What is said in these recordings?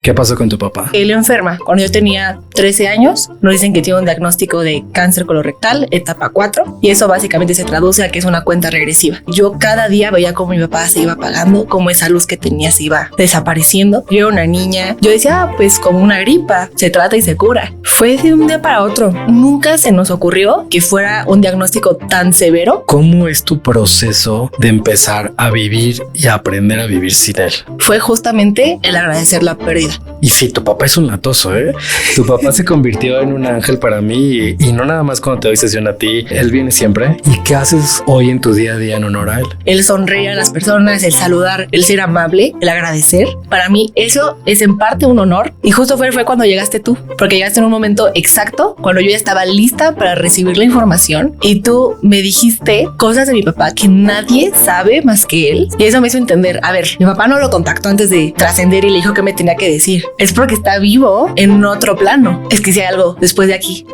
¿Qué pasó con tu papá? Él enferma. Cuando yo tenía 13 años, nos dicen que tiene un diagnóstico de cáncer colorectal, etapa 4, y eso básicamente se traduce a que es una cuenta regresiva. Yo cada día veía cómo mi papá se iba apagando, cómo esa luz que tenía se iba desapareciendo. Yo era una niña. Yo decía, pues como una gripa, se trata y se cura. Fue de un día para otro. Nunca se nos ocurrió que fuera un diagnóstico tan severo. ¿Cómo es tu proceso de empezar a vivir y a aprender a vivir sin él? Fue justamente el agradecer la pérdida. Y sí, tu papá es un latoso, ¿eh? Tu papá se convirtió en un ángel para mí y no nada más cuando te doy sesión a ti, él viene siempre. ¿Y qué haces hoy en tu día a día en honor a él? El sonreír a las personas, el saludar, el ser amable, el agradecer. Para mí eso es en parte un honor. Y justo fue cuando llegaste tú, porque llegaste en un momento exacto, cuando yo ya estaba lista para recibir la información y tú me dijiste cosas de mi papá que nadie sabe más que él. Y eso me hizo entender, a ver, mi papá no lo contactó antes de trascender y le dijo que me tenía que decir. Es porque está vivo en otro plano. Es que si hay algo después de aquí.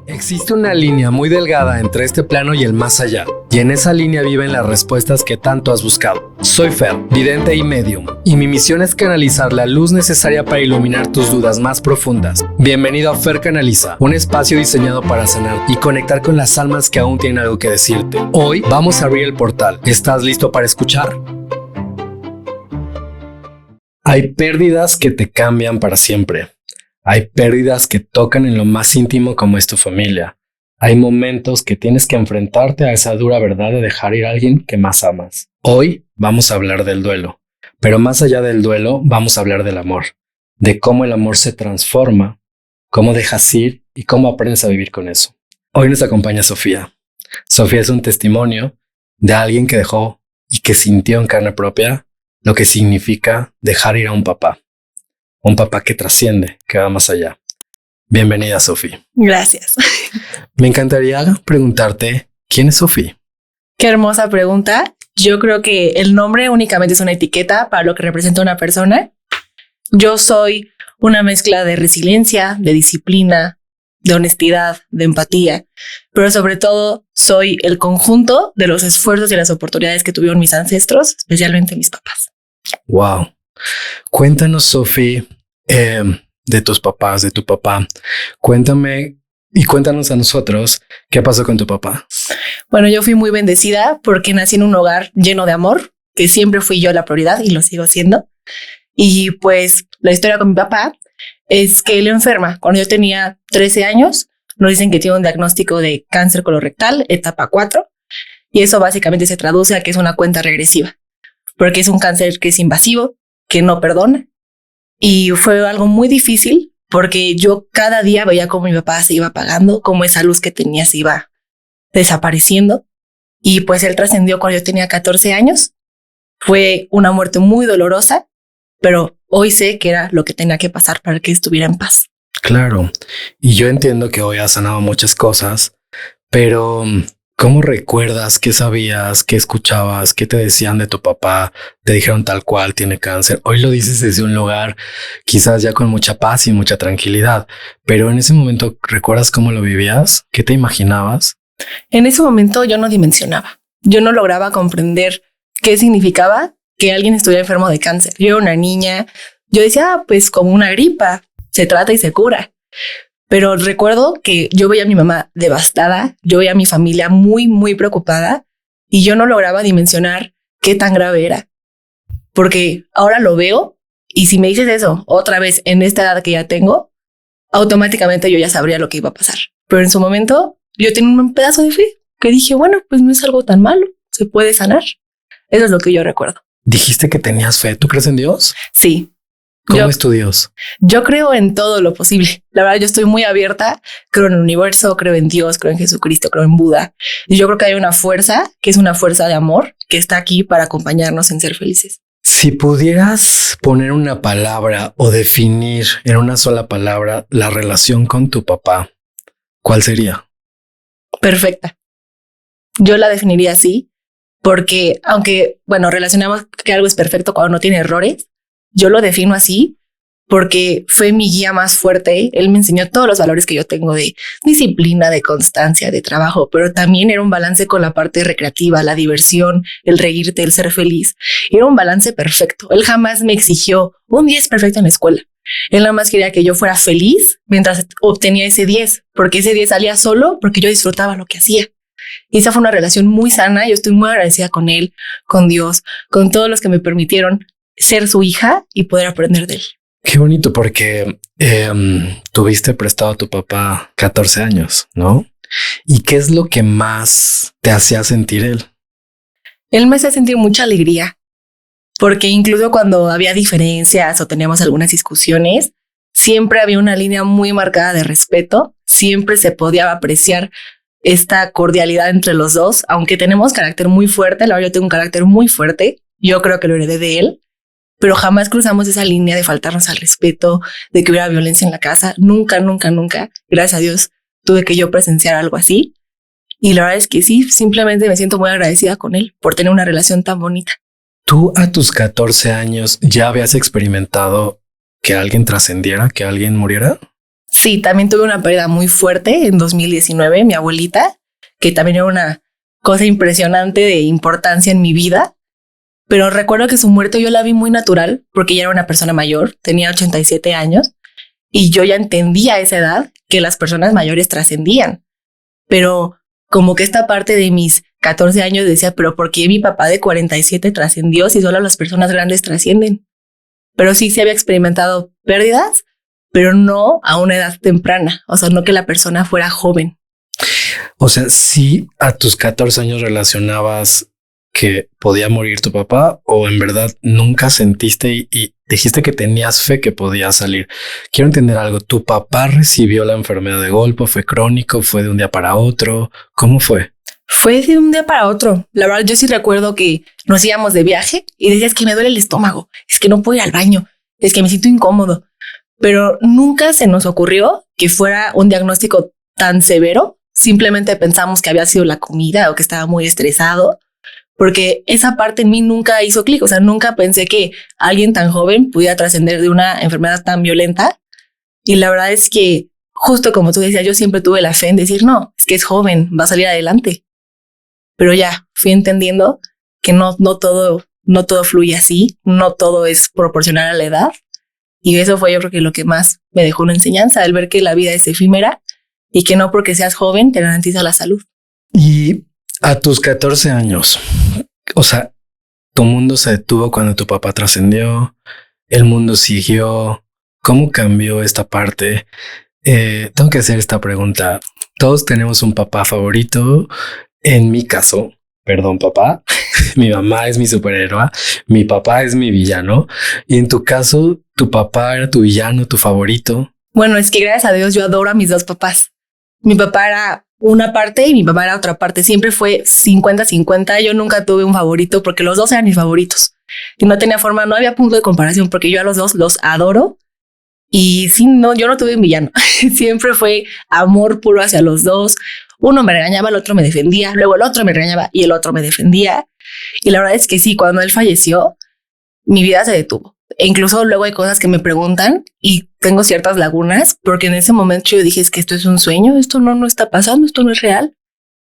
Existe una línea muy delgada entre este plano y el más allá, y en esa línea viven las respuestas que tanto has buscado. Soy Fer, vidente y medium, y mi misión es canalizar la luz necesaria para iluminar tus dudas más profundas. Bienvenido a Fer Canaliza, un espacio diseñado para sanar y conectar con las almas que aún tienen algo que decirte. Hoy vamos a abrir el portal. ¿Estás listo para escuchar? Hay pérdidas que te cambian para siempre. Hay pérdidas que tocan en lo más íntimo como es tu familia. Hay momentos que tienes que enfrentarte a esa dura verdad de dejar ir a alguien que más amas. Hoy vamos a hablar del duelo, pero más allá del duelo vamos a hablar del amor, de cómo el amor se transforma, cómo dejas ir y cómo aprendes a vivir con eso. Hoy nos acompaña Sofía. Sofía es un testimonio de alguien que dejó y que sintió en carne propia lo que significa dejar ir a un papá que trasciende, que va más allá. Bienvenida, Sofía. Gracias. Me encantaría preguntarte, ¿quién es Sofía? Qué hermosa pregunta. Yo creo que el nombre únicamente es una etiqueta para lo que representa una persona. Yo soy una mezcla de resiliencia, de disciplina, de honestidad, de empatía, pero sobre todo soy el conjunto de los esfuerzos y las oportunidades que tuvieron mis ancestros, especialmente mis papás. Wow. Cuéntanos, Sofía, de tus papás, de tu papá. Cuéntame y cuéntanos a nosotros qué pasó con tu papá. Bueno, yo fui muy bendecida porque nací en un hogar lleno de amor, que siempre fui yo la prioridad y lo sigo siendo. Y pues la historia con mi papá es que él enferma. Cuando yo tenía 13 años, nos dicen que tiene un diagnóstico de cáncer colorectal, etapa 4, y eso básicamente se traduce a que es una cuenta regresiva, porque es un cáncer que es invasivo, que no perdona. Y fue algo muy difícil porque yo cada día veía cómo mi papá se iba apagando, cómo esa luz que tenía se iba desapareciendo. Y pues él trascendió cuando yo tenía 14 años. Fue una muerte muy dolorosa, pero hoy sé que era lo que tenía que pasar para que estuviera en paz. Claro. Y yo entiendo que hoy has sanado muchas cosas, pero ¿cómo recuerdas? ¿Qué sabías? ¿Qué escuchabas? ¿Qué te decían de tu papá? Te dijeron tal cual, tiene cáncer. Hoy lo dices desde un lugar quizás ya con mucha paz y mucha tranquilidad, pero en ese momento, ¿recuerdas cómo lo vivías? ¿Qué te imaginabas? En ese momento yo no dimensionaba. Yo no lograba comprender qué significaba que alguien estuviera enfermo de cáncer. Yo era una niña. Yo decía, pues como una gripa, se trata y se cura. Pero recuerdo que yo veía a mi mamá devastada, yo veía a mi familia muy, muy preocupada y yo no lograba dimensionar qué tan grave era. Porque ahora lo veo y si me dices eso otra vez en esta edad que ya tengo, automáticamente yo ya sabría lo que iba a pasar. Pero en su momento yo tenía un pedazo de fe que dije, bueno, pues no es algo tan malo, se puede sanar. Eso es lo que yo recuerdo. Dijiste que tenías fe. ¿Tú crees en Dios? Sí. ¿Cómo es tu Dios? Yo creo en todo lo posible. La verdad, yo estoy muy abierta. Creo en el universo, creo en Dios, creo en Jesucristo, creo en Buda. Y yo creo que hay una fuerza que es una fuerza de amor que está aquí para acompañarnos en ser felices. Si pudieras poner una palabra o definir en una sola palabra la relación con tu papá, ¿cuál sería? Perfecta. Yo la definiría así porque aunque, bueno, relacionamos que algo es perfecto cuando no tiene errores, yo lo defino así porque fue mi guía más fuerte. Él me enseñó todos los valores que yo tengo de disciplina, de constancia, de trabajo, pero también era un balance con la parte recreativa, la diversión, el reírte, el ser feliz. Era un balance perfecto. Él jamás me exigió un 10 perfecto en la escuela. Él nada más quería que yo fuera feliz mientras obtenía ese 10, porque ese 10 salía solo porque yo disfrutaba lo que hacía. Y esa fue una relación muy sana. Yo estoy muy agradecida con él, con Dios, con todos los que me permitieron ser su hija y poder aprender de él. Qué bonito, porque tuviste prestado a tu papá 14 años, ¿no? ¿Y qué es lo que más te hacía sentir él? Él me hacía sentir mucha alegría, porque incluso cuando había diferencias o teníamos algunas discusiones, siempre había una línea muy marcada de respeto, siempre se podía apreciar esta cordialidad entre los dos, aunque tenemos carácter muy fuerte. La verdad, yo tengo un carácter muy fuerte, yo creo que lo heredé de él, pero jamás cruzamos esa línea de faltarnos al respeto, de que hubiera violencia en la casa. Nunca, nunca, nunca. Gracias a Dios tuve que yo presenciar algo así. Y la verdad es que sí, simplemente me siento muy agradecida con él por tener una relación tan bonita. ¿Tú a tus 14 años ya habías experimentado que alguien trascendiera, que alguien muriera? Sí, también tuve una pérdida muy fuerte en 2019, mi abuelita, que también era una cosa impresionante de importancia en mi vida. Pero recuerdo que su muerte yo la vi muy natural porque ella era una persona mayor, tenía 87 años y yo ya entendía a esa edad que las personas mayores trascendían. Pero como que esta parte de mis 14 años decía, pero ¿por qué mi papá de 47 trascendió si solo las personas grandes trascienden? Pero sí había experimentado pérdidas, pero no a una edad temprana. O sea, no que la persona fuera joven. O sea, sí a tus 14 años relacionabas que podía morir tu papá, o en verdad nunca sentiste y dijiste que tenías fe que podía salir. Quiero entender algo. ¿Tu papá recibió la enfermedad de golpe? ¿Fue crónico? ¿Fue de un día para otro? ¿Cómo fue? Fue de un día para otro. La verdad, yo sí recuerdo que nos íbamos de viaje y decías que me duele el estómago, es que no puedo ir al baño, es que me siento incómodo, pero nunca se nos ocurrió que fuera un diagnóstico tan severo. Simplemente pensamos que había sido la comida o que estaba muy estresado, porque esa parte en mí nunca hizo clic. O sea, nunca pensé que alguien tan joven pudiera trascender de una enfermedad tan violenta. Y la verdad es que, justo como tú decías, yo siempre tuve la fe en decir, no, es que es joven, va a salir adelante. Pero ya fui entendiendo que no todo fluye así, no todo es proporcional a la edad. Y eso fue, yo creo que lo que más me dejó una enseñanza, el ver que la vida es efímera y que no porque seas joven te garantiza la salud. Y a tus 14 años, o sea, tu mundo se detuvo cuando tu papá trascendió, el mundo siguió. ¿Cómo cambió esta parte? Tengo que hacer esta pregunta. Todos tenemos un papá favorito. En mi caso, perdón, papá, mi mamá es mi superhéroe, mi papá es mi villano. Y en tu caso, tu papá era tu villano, tu favorito. Bueno, es que gracias a Dios yo adoro a mis dos papás. Mi papá era una parte y mi papá era otra parte. Siempre fue 50-50. Yo nunca tuve un favorito porque los dos eran mis favoritos. Y no tenía forma, no había punto de comparación porque yo a los dos los adoro. Y sí, no, yo no tuve un villano. Siempre fue amor puro hacia los dos. Uno me regañaba, el otro me defendía. Luego el otro me regañaba y el otro me defendía. Y la verdad es que sí, cuando él falleció, mi vida se detuvo. E incluso luego hay cosas que me preguntan y tengo ciertas lagunas porque en ese momento yo dije, es que esto es un sueño, esto no está pasando, esto no es real.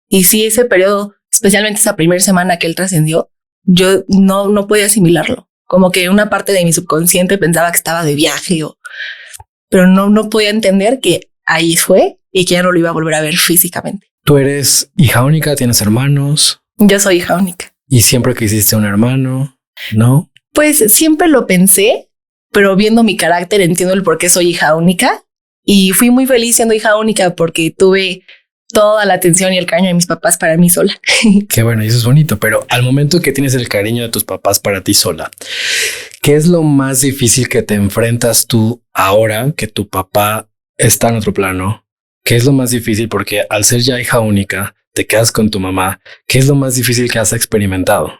Y sí, ese periodo, especialmente esa primera semana que él trascendió, yo no podía asimilarlo. Como que una parte de mi subconsciente pensaba que estaba de viaje, pero no podía entender que ahí fue y que ya no lo iba a volver a ver físicamente. ¿Tú eres hija única? ¿Tienes hermanos? Yo soy hija única. ¿Y siempre quisiste un hermano? ¿No? Pues siempre lo pensé, pero viendo mi carácter entiendo el por qué soy hija única. Y fui muy feliz siendo hija única porque tuve toda la atención y el cariño de mis papás para mí sola. Qué bueno, y eso es bonito, pero al momento que tienes el cariño de tus papás para ti sola, ¿qué es lo más difícil que te enfrentas tú ahora que tu papá está en otro plano? ¿Qué es lo más difícil? Porque al ser ya hija única, te quedas con tu mamá. ¿Qué es lo más difícil que has experimentado?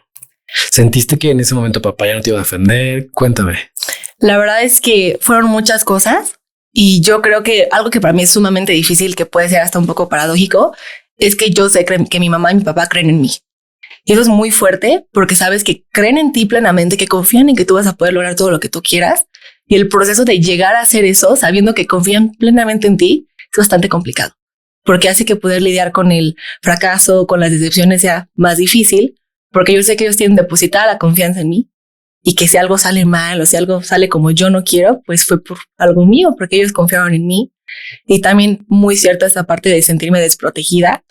¿Sentiste que en ese momento papá ya no te iba a defender? Cuéntame. La verdad es que fueron muchas cosas y yo creo que algo que para mí es sumamente difícil, que puede ser hasta un poco paradójico, es que yo sé que mi mamá y mi papá creen en mí. Y eso es muy fuerte porque sabes que creen en ti plenamente, que confían en que tú vas a poder lograr todo lo que tú quieras. Y el proceso de llegar a hacer eso, sabiendo que confían plenamente en ti, es bastante complicado, porque hace que poder lidiar con el fracaso, con las decepciones sea más difícil, porque yo sé que ellos tienen depositada la confianza en mí y que si algo sale mal o si algo sale como yo no quiero, pues fue por algo mío, porque ellos confiaron en mí. Y también muy cierta esta parte de sentirme desprotegida.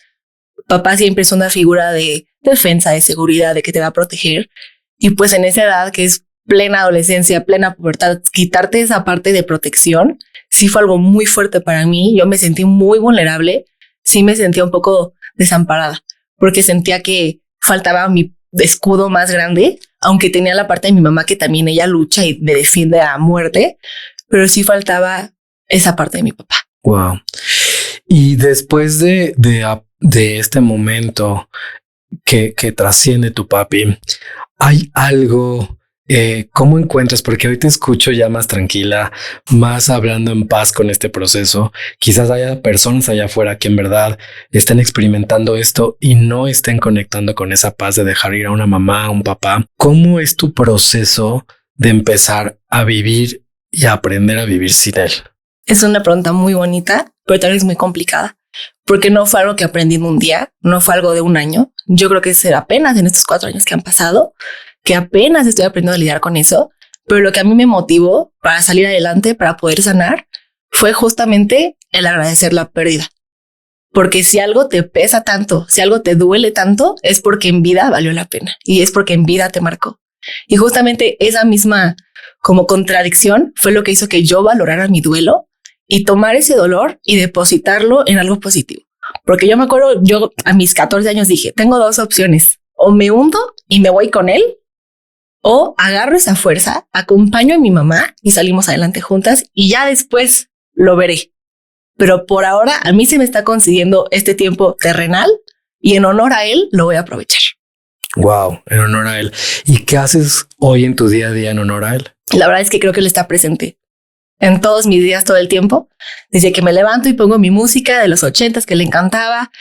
Papá siempre es una figura de defensa, de seguridad, de que te va a proteger. Y pues en esa edad que es plena adolescencia, plena pubertad, quitarte esa parte de protección, sí fue algo muy fuerte para mí. Yo me sentí muy vulnerable, sí me sentía un poco desamparada, porque sentía que faltaba mi escudo más grande, aunque tenía la parte de mi mamá que también ella lucha y me defiende a muerte, pero sí faltaba esa parte de mi papá. Wow. Y después de este momento que trasciende tu papi, ¿hay algo? ¿Cómo encuentras? Porque hoy te escucho ya más tranquila, más hablando en paz con este proceso. Quizás haya personas allá afuera que en verdad estén experimentando esto y no estén conectando con esa paz de dejar ir a una mamá, a un papá. ¿Cómo es tu proceso de empezar a vivir y a aprender a vivir sin él? Es una pregunta muy bonita, pero tal vez muy complicada, porque no fue algo que aprendí en un día, no fue algo de un año. Yo creo que es apenas en estos 4 años que han pasado, que apenas estoy aprendiendo a lidiar con eso, pero lo que a mí me motivó para salir adelante, para poder sanar, fue justamente el agradecer la pérdida. Porque si algo te pesa tanto, si algo te duele tanto, es porque en vida valió la pena y es porque en vida te marcó. Y justamente esa misma como contradicción fue lo que hizo que yo valorara mi duelo y tomar ese dolor y depositarlo en algo positivo. Porque yo me acuerdo, yo a mis 14 años dije, tengo 2 opciones, o me hundo y me voy con él, o agarro esa fuerza, acompaño a mi mamá y salimos adelante juntas y ya después lo veré. Pero por ahora a mí se me está concediendo este tiempo terrenal y en honor a él lo voy a aprovechar. Wow, en honor a él. ¿Y qué haces hoy en tu día a día en honor a él? La verdad es que creo que él está presente en todos mis días, todo el tiempo. Desde que me levanto y pongo mi música de los 80s que le encantaba,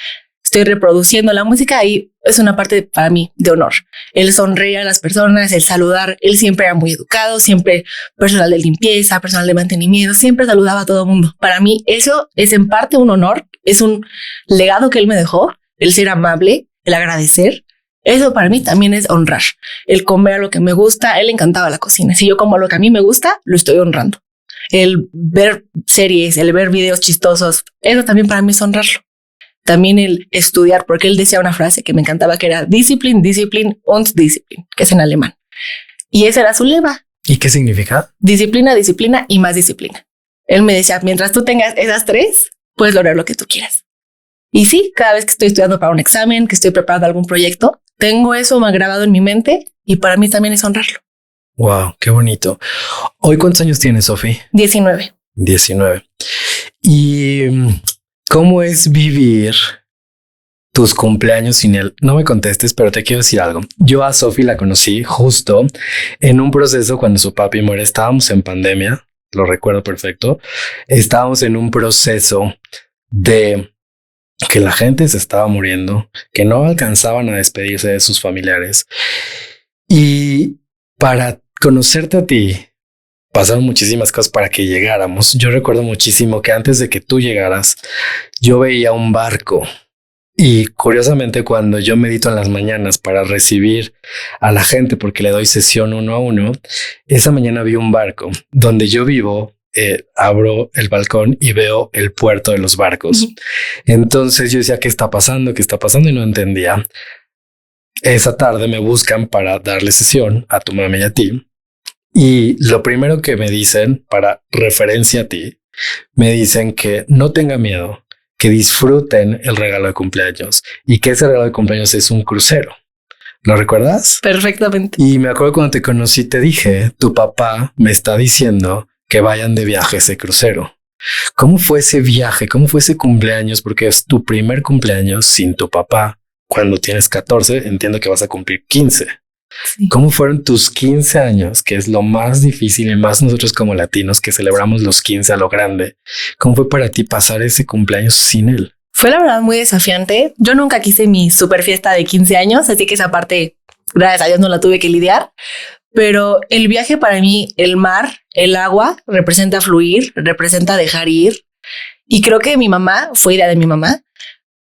estoy reproduciendo la música y es una parte para mí de honor. El sonreír a las personas, el saludar. Él siempre era muy educado, siempre personal de limpieza, personal de mantenimiento, siempre saludaba a todo el mundo. Para mí eso es en parte un honor, es un legado que él me dejó, el ser amable, el agradecer. Eso para mí también es honrar. El comer lo que me gusta, a él le encantaba la cocina. Si yo como lo que a mí me gusta, lo estoy honrando. El ver series, el ver videos chistosos, eso también para mí es honrarlo. También el estudiar, porque él decía una frase que me encantaba que era Discipline, Discipline und Discipline, que es en alemán. Y ese era su lema. ¿Y qué significa? Disciplina, disciplina y más disciplina. Él me decía, mientras tú tengas esas 3, puedes lograr lo que tú quieras. Y sí, cada vez que estoy estudiando para un examen, que estoy preparando algún proyecto, tengo eso más grabado en mi mente y para mí también es honrarlo. Wow, qué bonito. ¿Hoy cuántos años tienes, Sofi? 19. 19. ¿Y cómo es vivir tus cumpleaños sin él? No me contestes, pero te quiero decir algo. Yo a Sofi la conocí justo en un proceso cuando su papi muere. Estábamos en pandemia, lo recuerdo perfecto. Estábamos en un proceso de que la gente se estaba muriendo, que no alcanzaban a despedirse de sus familiares. Y para conocerte a ti, pasaron muchísimas cosas para que llegáramos. Yo recuerdo muchísimo que antes de que tú llegaras, yo veía un barco. Y curiosamente, cuando yo medito en las mañanas para recibir a la gente, porque le doy sesión 1 a 1, esa mañana vi un barco donde yo vivo. Abro el balcón y veo el puerto de los barcos. Entonces yo decía, ¿qué está pasando? ¿Qué está pasando? Y no entendía. Esa tarde me buscan para darle sesión a tu mami y a ti. Y lo primero que me dicen, para referencia a ti, me dicen que no tenga miedo, que disfruten el regalo de cumpleaños y que ese regalo de cumpleaños es un crucero. ¿Lo recuerdas? Perfectamente. Y me acuerdo cuando te conocí, te dije, tu papá me está diciendo que vayan de viaje ese crucero. ¿Cómo fue ese viaje? ¿Cómo fue ese cumpleaños? Porque es tu primer cumpleaños sin tu papá. Cuando tienes 14, entiendo que vas a cumplir 15. Sí. ¿Cómo fueron tus 15 años? Que es lo más difícil y más nosotros como latinos que celebramos los 15 a lo grande. ¿Cómo fue para ti pasar ese cumpleaños sin él? Fue la verdad muy desafiante. Yo nunca quise mi super fiesta de 15 años, así que esa parte, gracias a Dios, no la tuve que lidiar. pero el viaje para mí, el mar, el agua, representa fluir, representa dejar ir. Y creo que mi mamá, fue idea de mi mamá,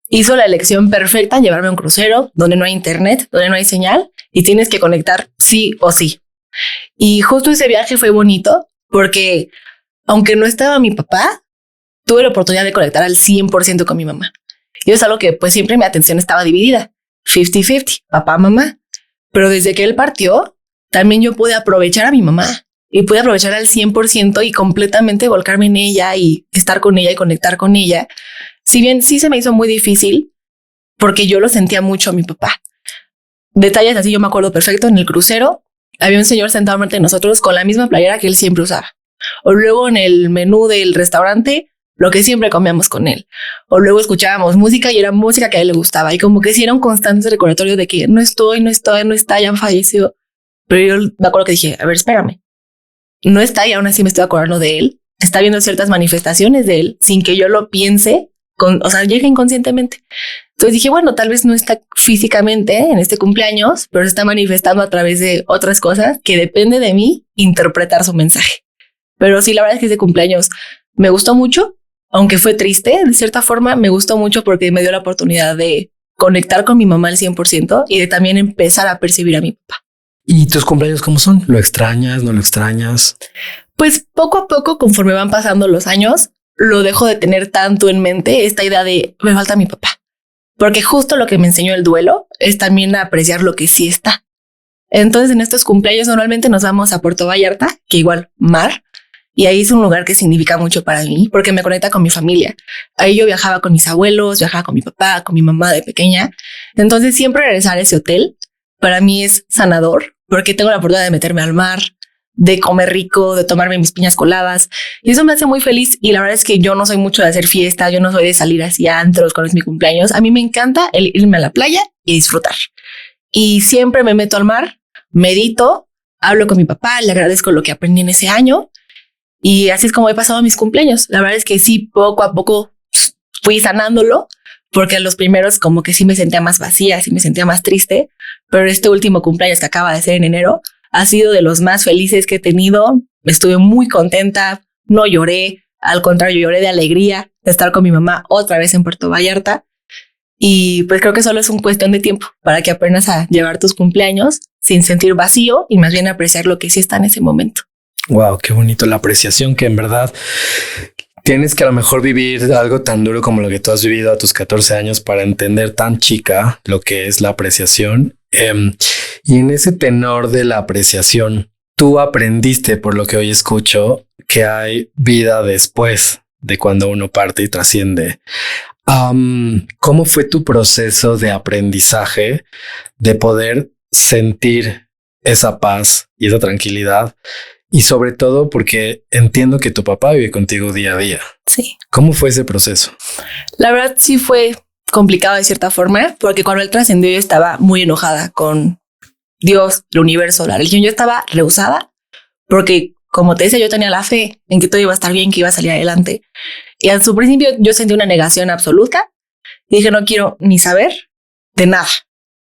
hizo la elección perfecta en llevarme a un crucero donde no hay internet, donde no hay señal y tienes que conectar sí o sí. Y justo ese viaje fue bonito porque aunque no estaba mi papá, tuve la oportunidad de conectar al 100% con mi mamá. Y es algo que pues siempre mi atención estaba dividida, 50-50, papá, mamá. Pero desde que él partió, también yo pude aprovechar a mi mamá y pude aprovechar al 100% y completamente volcarme en ella y estar con ella y conectar con ella. Si bien sí se me hizo muy difícil porque yo lo sentía mucho a mi papá. Detalles así yo me acuerdo perfecto. En el crucero había un señor sentado frente a nosotros con la misma playera que él siempre usaba. O luego en el menú del restaurante, lo que siempre comíamos con él. O luego escuchábamos música y era música que a él le gustaba. Y como que sí era un constante recordatorio de que no está, ya falleció. Pero yo me acuerdo que dije, a ver, espérame. No está y aún así me estoy acordando de él. Está viendo ciertas manifestaciones de él sin que yo lo piense, llega inconscientemente. Entonces dije, bueno, tal vez no está físicamente en este cumpleaños, pero se está manifestando a través de otras cosas que depende de mí interpretar su mensaje. Pero sí, la verdad es que ese cumpleaños me gustó mucho, aunque fue triste, de cierta forma, me gustó mucho porque me dio la oportunidad de conectar con mi mamá al 100% y de también empezar a percibir a mi papá. ¿Y tus cumpleaños cómo son? ¿Lo extrañas? ¿No lo extrañas? Pues poco a poco, conforme van pasando los años, lo dejo de tener tanto en mente esta idea de me falta mi papá. Porque justo lo que me enseñó el duelo es también apreciar lo que sí está. Entonces en estos cumpleaños normalmente nos vamos a Puerto Vallarta, que igual mar, y ahí es un lugar que significa mucho para mí porque me conecta con mi familia. Ahí yo viajaba con mis abuelos, viajaba con mi papá, con mi mamá de pequeña. Entonces siempre regresar a ese hotel para mí es sanador porque tengo la oportunidad de meterme al mar, de comer rico, de tomarme mis piñas coladas. Y eso me hace muy feliz. Y la verdad es que yo no soy mucho de hacer fiesta, yo no soy de salir así a antros cuando es mi cumpleaños. A mí me encanta el irme a la playa y disfrutar. Y siempre me meto al mar, medito, hablo con mi papá, le agradezco lo que aprendí en ese año. Y así es como he pasado mis cumpleaños. La verdad es que sí, poco a poco fui sanándolo, porque los primeros como que sí me sentía más vacía, sí me sentía más triste. Pero este último cumpleaños que acaba de ser en enero ha sido de los más felices que he tenido. Estuve muy contenta, no lloré, al contrario, lloré de alegría de estar con mi mamá otra vez en Puerto Vallarta. Y pues creo que solo es una cuestión de tiempo para que aprendas a llevar tus cumpleaños sin sentir vacío y más bien apreciar lo que sí está en ese momento. Wow, qué bonito la apreciación, que en verdad tienes que a lo mejor vivir algo tan duro como lo que tú has vivido a tus 14 años para entender tan chica lo que es la apreciación. Y en ese tenor de la apreciación, tú aprendiste, por lo que hoy escucho, que hay vida después de cuando uno parte y trasciende. ¿Cómo fue tu proceso de aprendizaje de poder sentir esa paz y esa tranquilidad? Y sobre todo porque entiendo que tu papá vive contigo día a día. Sí. ¿Cómo fue ese proceso? La verdad sí fue complicado de cierta forma, porque cuando él trascendió yo estaba muy enojada con Dios, el universo, la religión. Yo estaba rehusada porque, como te decía, yo tenía la fe en que todo iba a estar bien, que iba a salir adelante. Y al su principio yo sentí una negación absoluta. Y dije, no quiero ni saber de nada.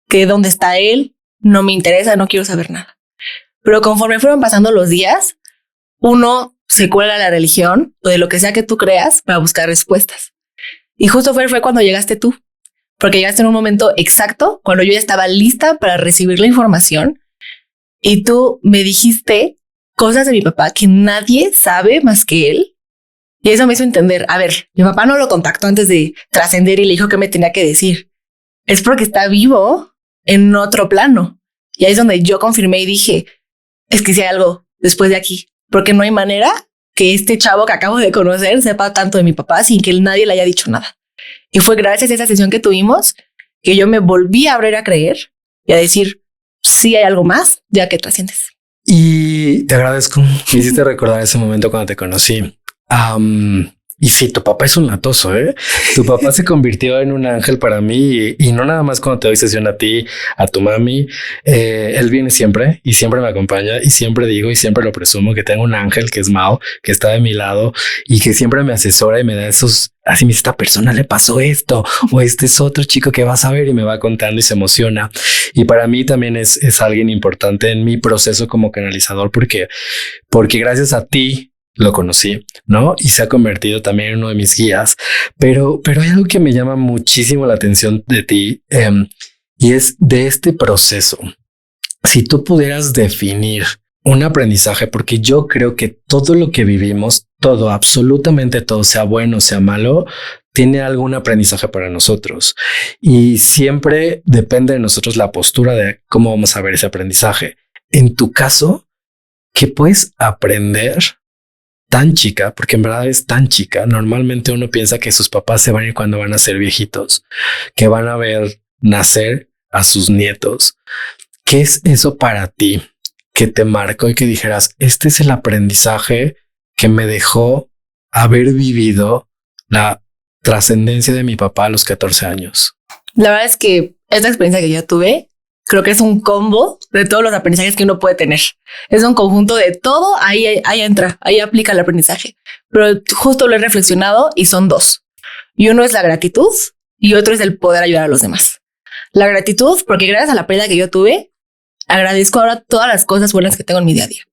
Que dónde está él, no me interesa, no quiero saber nada. Pero conforme fueron pasando los días, uno se cuelga a la religión o de lo que sea que tú creas para buscar respuestas. Y justo fue cuando llegaste tú, porque llegaste en un momento exacto, cuando yo ya estaba lista para recibir la información y tú me dijiste cosas de mi papá que nadie sabe más que él. Y eso me hizo entender, a ver, mi papá no lo contactó antes de trascender y le dijo que me tenía que decir. Es porque está vivo en otro plano. Y ahí es donde yo confirmé y dije, es que si hay algo después de aquí, porque no hay manera que este chavo que acabo de conocer sepa tanto de mi papá sin que nadie le haya dicho nada. Y fue gracias a esa sesión que tuvimos que yo me volví a abrir a creer y a decir, sí hay algo más, ya que trasciendes. Y te agradezco. Me hiciste recordar ese momento cuando te conocí. Y sí, tu papá es un latoso, ¿eh? Tu papá se convirtió en un ángel para mí y no nada más cuando te doy sesión a ti, a tu mami. Él viene siempre y siempre me acompaña y siempre digo y siempre lo presumo que tengo un ángel que es Mao, que está de mi lado y que siempre me asesora y me da esos, así me dice, esta persona le pasó esto o este es otro chico que vas a ver y me va contando y se emociona. Y para mí también es alguien importante en mi proceso como canalizador porque gracias a ti lo conocí, ¿no? Y se ha convertido también en uno de mis guías. Pero hay algo que me llama muchísimo la atención de ti y es de este proceso. Si tú pudieras definir un aprendizaje, porque yo creo que todo lo que vivimos, todo, absolutamente todo, sea bueno, sea malo, tiene algún aprendizaje para nosotros. Y siempre depende de nosotros la postura de cómo vamos a ver ese aprendizaje. En tu caso, ¿qué puedes aprender tan chica? Porque en verdad es tan chica. Normalmente uno piensa que sus papás se van a ir cuando van a ser viejitos, que van a ver nacer a sus nietos. ¿Qué es eso para ti que te marcó y que dijeras, este es el aprendizaje que me dejó haber vivido la trascendencia de mi papá a los 14 años? La verdad es que esta experiencia que yo tuve, creo que es un combo de todos los aprendizajes que uno puede tener. Es un conjunto de todo, ahí entra, ahí aplica el aprendizaje. Pero justo lo he reflexionado y son dos. Y uno es la gratitud y otro es el poder ayudar a los demás. La gratitud, porque gracias a la pérdida que yo tuve, agradezco ahora todas las cosas buenas que tengo en mi día a día.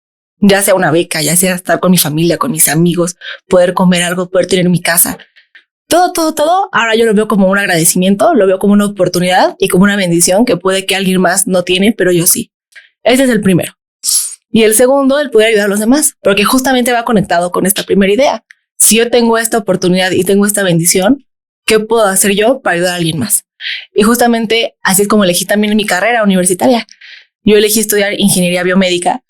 Ya sea una beca, ya sea estar con mi familia, con mis amigos, poder comer algo, poder tener mi casa. Todo, ahora yo lo veo como un agradecimiento, lo veo como una oportunidad y como una bendición que puede que alguien más no tiene, pero yo sí. Ese es el primero. Y el segundo, el poder ayudar a los demás, porque justamente va conectado con esta primera idea. Si yo tengo esta oportunidad y tengo esta bendición, ¿qué puedo hacer yo para ayudar a alguien más? Y justamente así es como elegí también mi carrera universitaria. Yo elegí estudiar ingeniería biomédica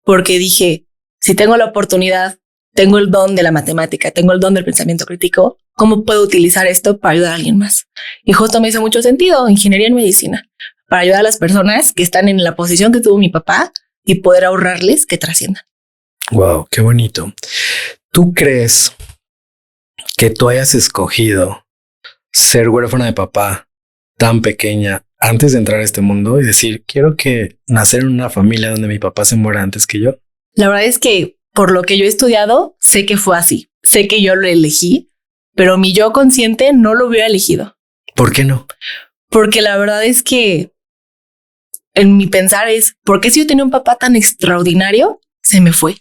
porque dije, si tengo la oportunidad, tengo el don de la matemática, tengo el don del pensamiento crítico, ¿cómo puedo utilizar esto para ayudar a alguien más? Y justo me hizo mucho sentido ingeniería en medicina, para ayudar a las personas que están en la posición que tuvo mi papá y poder ahorrarles que trasciendan. Wow, qué bonito. ¿Tú crees que tú hayas escogido ser huérfana de papá tan pequeña antes de entrar a este mundo y decir, quiero que nacer en una familia donde mi papá se muera antes que yo? La verdad es que por lo que yo he estudiado, sé que fue así. Sé que yo lo elegí, pero mi yo consciente no lo hubiera elegido. ¿Por qué no? Porque la verdad es que en mi pensar es, ¿por qué si yo tenía un papá tan extraordinario, se me fue?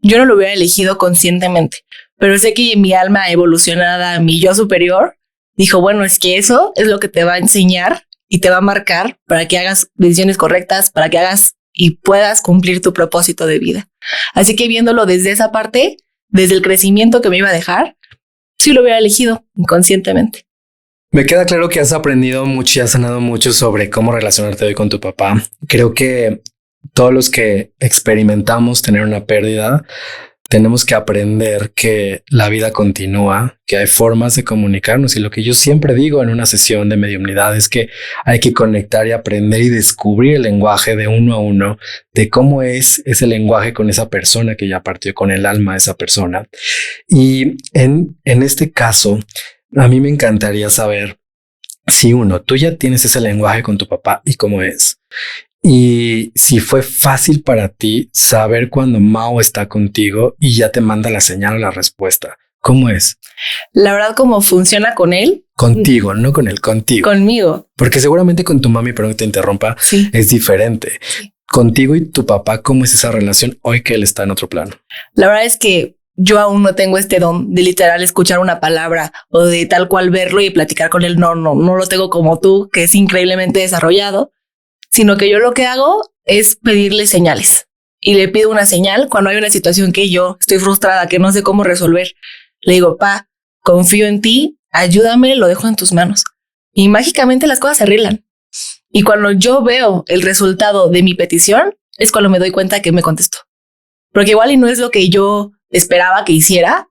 Yo no lo hubiera elegido conscientemente, pero sé que mi alma evolucionada, mi yo superior, dijo, bueno, es que eso es lo que te va a enseñar y te va a marcar para que hagas decisiones correctas, para que hagas y puedas cumplir tu propósito de vida. Así que viéndolo desde esa parte, desde el crecimiento que me iba a dejar, sí lo hubiera elegido inconscientemente. Me queda claro que has aprendido mucho y has sanado mucho sobre cómo relacionarte hoy con tu papá. Creo que todos los que experimentamos tener una pérdida, tenemos que aprender que la vida continúa, que hay formas de comunicarnos y lo que yo siempre digo en una sesión de mediumnidad es que hay que conectar y aprender y descubrir el lenguaje de uno a uno, de cómo es ese lenguaje con esa persona que ya partió, con el alma de esa persona. Y en este caso, a mí me encantaría saber si tú ya tienes ese lenguaje con tu papá y cómo es. Y si fue fácil para ti saber cuando Mao está contigo y ya te manda la señal o la respuesta. ¿Cómo es? La verdad, cómo funciona con él. Contigo, no con él, contigo. Conmigo. Porque seguramente con tu mami, perdón que te interrumpa, sí, es diferente. Sí. Contigo y tu papá, ¿cómo es esa relación hoy que él está en otro plano? La verdad es que yo aún no tengo este don de literal escuchar una palabra o de tal cual verlo y platicar con él. No lo tengo como tú, que es increíblemente desarrollado. Sino que yo lo que hago es pedirle señales y le pido una señal cuando hay una situación que yo estoy frustrada, que no sé cómo resolver. Le digo, pa, confío en ti, ayúdame, lo dejo en tus manos. Y mágicamente las cosas se arreglan. Y cuando yo veo el resultado de mi petición, es cuando me doy cuenta que me contestó. Porque igual y no es lo que yo esperaba que hiciera,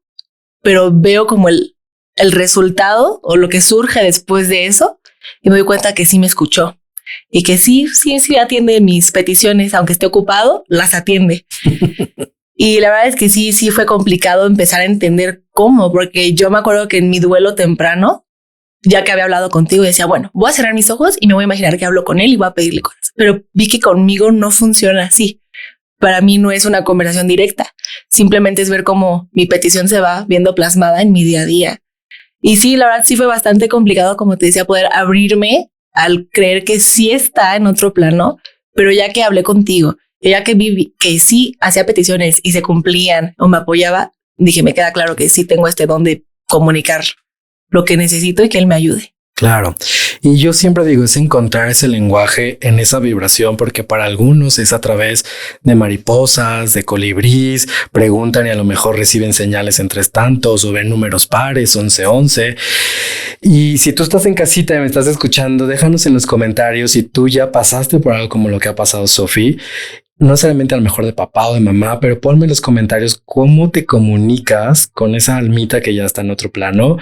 pero veo como el resultado o lo que surge después de eso y me doy cuenta que sí me escuchó. Y que sí atiende mis peticiones, aunque esté ocupado, las atiende. Y la verdad es que sí fue complicado empezar a entender cómo, porque yo me acuerdo que en mi duelo temprano, ya que había hablado contigo, decía, bueno, voy a cerrar mis ojos y me voy a imaginar que hablo con él y voy a pedirle cosas. Pero vi que conmigo no funciona así. Para mí no es una conversación directa. Simplemente es ver cómo mi petición se va viendo plasmada en mi día a día. Y sí, la verdad sí fue bastante complicado, como te decía, poder abrirme al creer que sí está en otro plano, pero ya que hablé contigo, ya que vi que sí hacía peticiones y se cumplían o me apoyaba, dije, me queda claro que sí tengo este don de comunicar lo que necesito y que él me ayude. Claro. Y yo siempre digo, es encontrar ese lenguaje en esa vibración, porque para algunos es a través de mariposas, de colibrís, preguntan y a lo mejor reciben señales en tres tantos o ven números pares, 1111. Y si tú estás en casita y me estás escuchando, déjanos en los comentarios si tú ya pasaste por algo como lo que ha pasado Sofi. No necesariamente a lo mejor de papá o de mamá, pero ponme en los comentarios cómo te comunicas con esa almita que ya está en otro plano,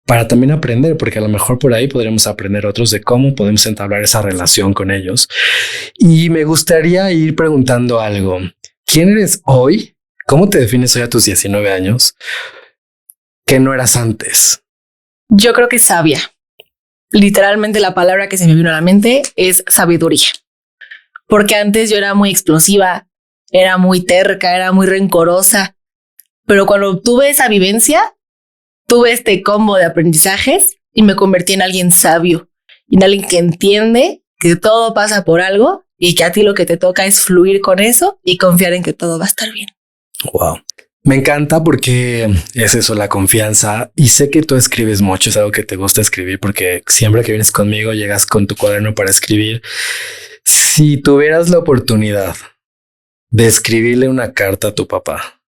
para también aprender, porque a lo mejor por ahí podremos aprender otros de cómo podemos entablar esa relación con ellos. Y me gustaría ir preguntando algo. ¿Quién eres hoy? ¿Cómo te defines hoy a tus 19 años? ¿Qué no eras antes? Yo creo que sabia. Literalmente la palabra que se me vino a la mente es sabiduría. Porque antes yo era muy explosiva, era muy terca, era muy rencorosa. Pero cuando tuve esa vivencia, tuve este combo de aprendizajes y me convertí en alguien sabio, en alguien que entiende que todo pasa por algo y que a ti lo que te toca es fluir con eso y confiar en que todo va a estar bien. Wow. Me encanta porque es eso, la confianza. Y sé que tú escribes mucho, es algo que te gusta escribir, porque siempre que vienes conmigo llegas con tu cuaderno para escribir. Si tuvieras la oportunidad de escribirle una carta a tu papá,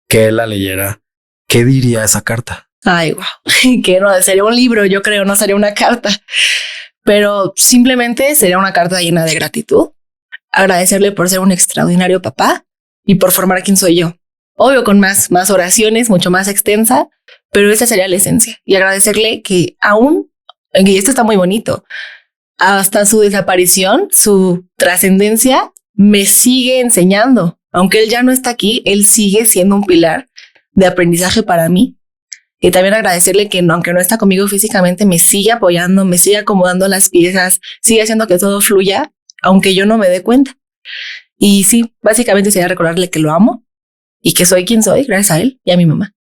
que él la leyera, ¿qué diría esa carta? Ay, wow, que no sería un libro, yo creo, no sería una carta, pero simplemente sería una carta llena de gratitud, agradecerle por ser un extraordinario papá y por formar quien soy yo. Obvio, con más oraciones, mucho más extensa, pero esa sería la esencia. Y agradecerle que aún, y esto está muy bonito, hasta su desaparición, su trascendencia me sigue enseñando. Aunque él ya no está aquí, él sigue siendo un pilar de aprendizaje para mí. Y también agradecerle que aunque no está conmigo físicamente, me sigue apoyando, me sigue acomodando las piezas, sigue haciendo que todo fluya, aunque yo no me dé cuenta. Y sí, básicamente sería recordarle que lo amo y que soy quien soy gracias a él y a mi mamá.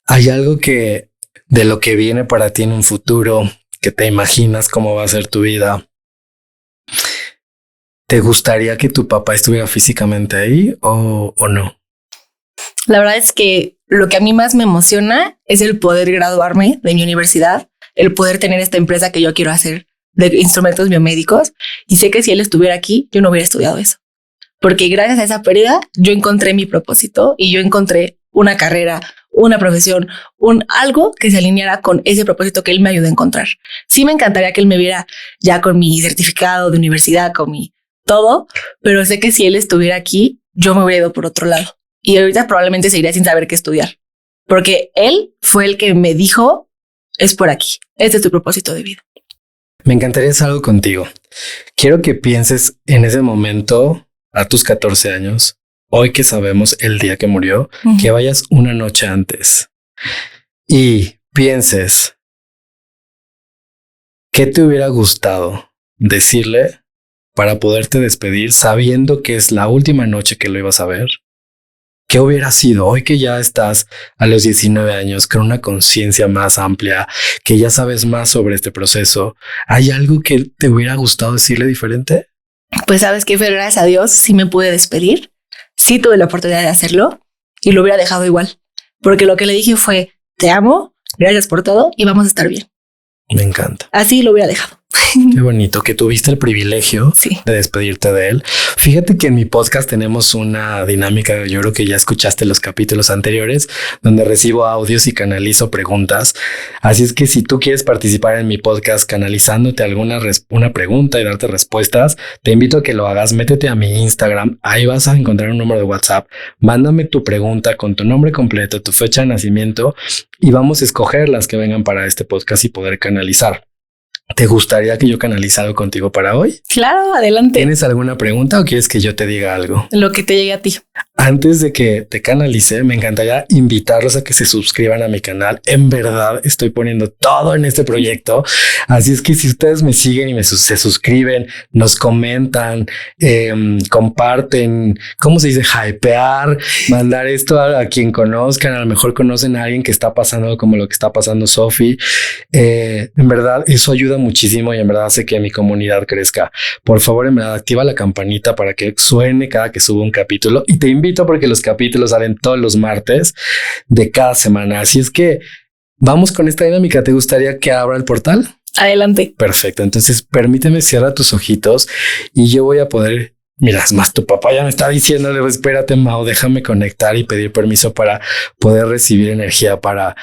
¿Hay algo que de lo que viene para ti en un futuro, que te imaginas cómo va a ser tu vida? ¿Te gustaría que tu papá estuviera físicamente ahí o no? La verdad es que lo que a mí más me emociona es el poder graduarme de mi universidad, el poder tener esta empresa que yo quiero hacer de instrumentos biomédicos. Y sé que si él estuviera aquí, yo no hubiera estudiado eso. Porque gracias a esa pérdida, yo encontré mi propósito y yo encontré una carrera, una profesión, algo que se alineara con ese propósito que él me ayudó a encontrar. Sí me encantaría que él me viera ya con mi certificado de universidad, con mi todo, pero sé que si él estuviera aquí, yo me hubiera ido por otro lado. Y ahorita probablemente seguiría sin saber qué estudiar, porque él fue el que me dijo, es por aquí, este es tu propósito de vida. Me encantaría hacer algo contigo. Quiero que pienses en ese momento, a tus 14 años, hoy que sabemos el día que murió, que vayas una noche antes y pienses, ¿qué te hubiera gustado decirle para poderte despedir sabiendo que es la última noche que lo ibas a ver? ¿Qué hubiera sido hoy que ya estás a los 19 años con una conciencia más amplia, que ya sabes más sobre este proceso? ¿Hay algo que te hubiera gustado decirle diferente? Pues sabes que gracias a Dios sí me pude despedir, sí tuve la oportunidad de hacerlo y lo hubiera dejado igual, porque lo que le dije fue, te amo, gracias por todo y vamos a estar bien. Me encanta. Así lo hubiera dejado. Qué bonito que tuviste el privilegio de despedirte de él. Fíjate que en mi podcast tenemos una dinámica, yo creo que ya escuchaste los capítulos anteriores, donde recibo audios y canalizo preguntas. Así es que si tú quieres participar en mi podcast canalizándote una pregunta y darte respuestas, te invito a que lo hagas. Métete a mi Instagram, ahí vas a encontrar un número de WhatsApp. Mándame tu pregunta con tu nombre completo, tu fecha de nacimiento y vamos a escoger las que vengan para este podcast y poder canalizar. ¿Te gustaría que yo canalice algo contigo para hoy? Claro, adelante. ¿Tienes alguna pregunta o quieres que yo te diga algo? Lo que te llegue a ti. Antes de que te canalice, me encantaría invitarlos a que se suscriban a mi canal. En verdad, estoy poniendo todo en este proyecto. Así es que si ustedes me siguen y se suscriben, nos comentan, comparten, ¿cómo se dice? Hypear, mandar esto a quien conozcan. A lo mejor conocen a alguien que está pasando como lo que está pasando Sofi. En verdad, eso ayuda muchísimo y en verdad hace que mi comunidad crezca. Por favor, en verdad, activa la campanita para que suene cada que suba un capítulo y te invito porque los capítulos salen todos los martes de cada semana. Así es que vamos con esta dinámica. ¿Te gustaría que abra el portal? Adelante. Perfecto. Entonces permíteme, cierra tus ojitos y yo voy a poder. Mira, es más, tu papá ya me está diciendo, espérate, Mau, déjame conectar y pedir permiso para poder recibir energía para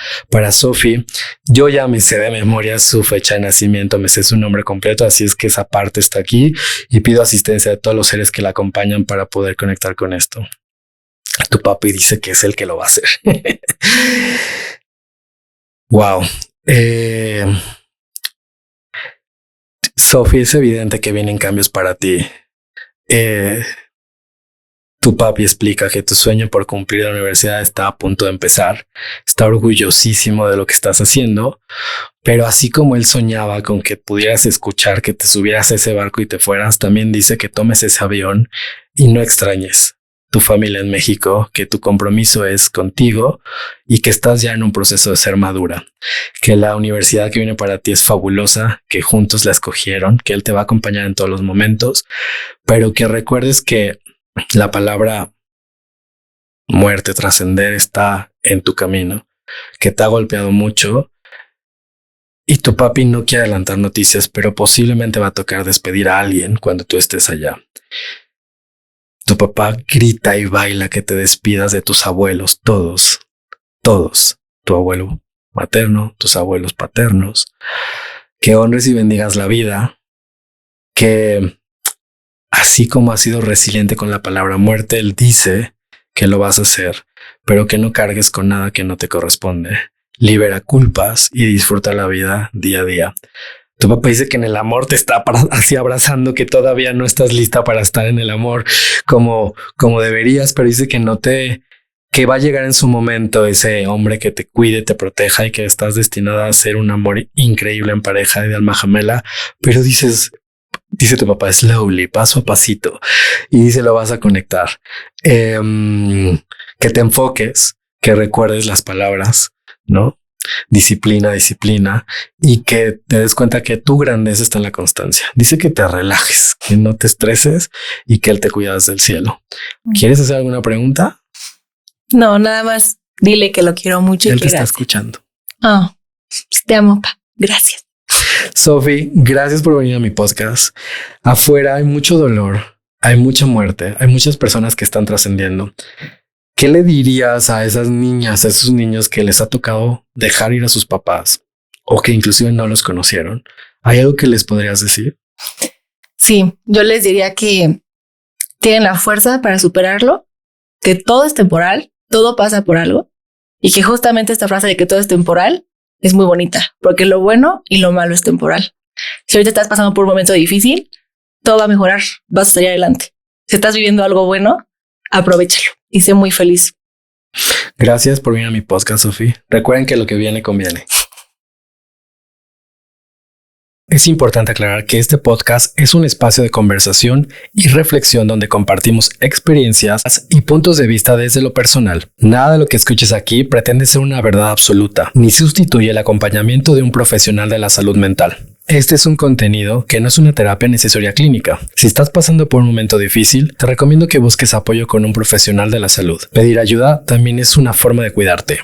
Sofi. Yo ya me sé de memoria su fecha de nacimiento, me sé su nombre completo, así es que esa parte está aquí y pido asistencia de todos los seres que la acompañan para poder conectar con esto. Tu papi dice que es el que lo va a hacer. Wow. Sofi, es evidente que vienen cambios para ti. Tu papi explica que tu sueño por cumplir la universidad está a punto de empezar. Está orgullosísimo de lo que estás haciendo, pero así como él soñaba con que pudieras escuchar que te subieras a ese barco y te fueras, también dice que tomes ese avión y no extrañes tu familia en México, que tu compromiso es contigo y que estás ya en un proceso de ser madura, que la universidad que viene para ti es fabulosa, que juntos la escogieron, que él te va a acompañar en todos los momentos, pero que recuerdes que la palabra muerte, trascender está en tu camino, que te ha golpeado mucho y tu papi no quiere adelantar noticias, pero posiblemente va a tocar despedir a alguien cuando tú estés allá. Tu papá grita y baila que te despidas de tus abuelos, todos, tu abuelo materno, tus abuelos paternos, que honres y bendigas la vida, que así como has sido resiliente con la palabra muerte, él dice que lo vas a hacer, pero que no cargues con nada que no te corresponde. Libera culpas y disfruta la vida día a día. Tu papá dice que en el amor te está así abrazando, que todavía no estás lista para estar en el amor como deberías, pero dice que va a llegar en su momento ese hombre que te cuide, te proteja y que estás destinada a ser un amor increíble en pareja y de alma gemela. Pero dice tu papá, slowly, paso a pasito, y dice lo vas a conectar. Que te enfoques, que recuerdes las palabras, ¿no? Disciplina y que te des cuenta que tu grandeza está en la constancia. Dice que te relajes, que no te estreses y que él te cuida desde el cielo. ¿Quieres hacer alguna pregunta? No, nada más dile que lo quiero mucho. Él te está escuchando. Oh, te amo, pa. Gracias. Sofi, gracias por venir a mi podcast. Afuera hay mucho dolor, hay mucha muerte, hay muchas personas que están trascendiendo. ¿Qué le dirías a esas niñas, a esos niños que les ha tocado dejar ir a sus papás o que inclusive no los conocieron? ¿Hay algo que les podrías decir? Sí, yo les diría que tienen la fuerza para superarlo, que todo es temporal, todo pasa por algo y que justamente esta frase de que todo es temporal es muy bonita porque lo bueno y lo malo es temporal. Si ahorita estás pasando por un momento difícil, todo va a mejorar, vas a salir adelante. Si estás viviendo algo bueno, aprovéchalo y sé muy feliz. Gracias por venir a mi podcast, Sofi. Recuerden que lo que viene conviene. Es importante aclarar que este podcast es un espacio de conversación y reflexión donde compartimos experiencias y puntos de vista desde lo personal. Nada de lo que escuches aquí pretende ser una verdad absoluta, ni sustituye el acompañamiento de un profesional de la salud mental. Este es un contenido que no es una terapia ni asesoría clínica. Si estás pasando por un momento difícil, te recomiendo que busques apoyo con un profesional de la salud. Pedir ayuda también es una forma de cuidarte.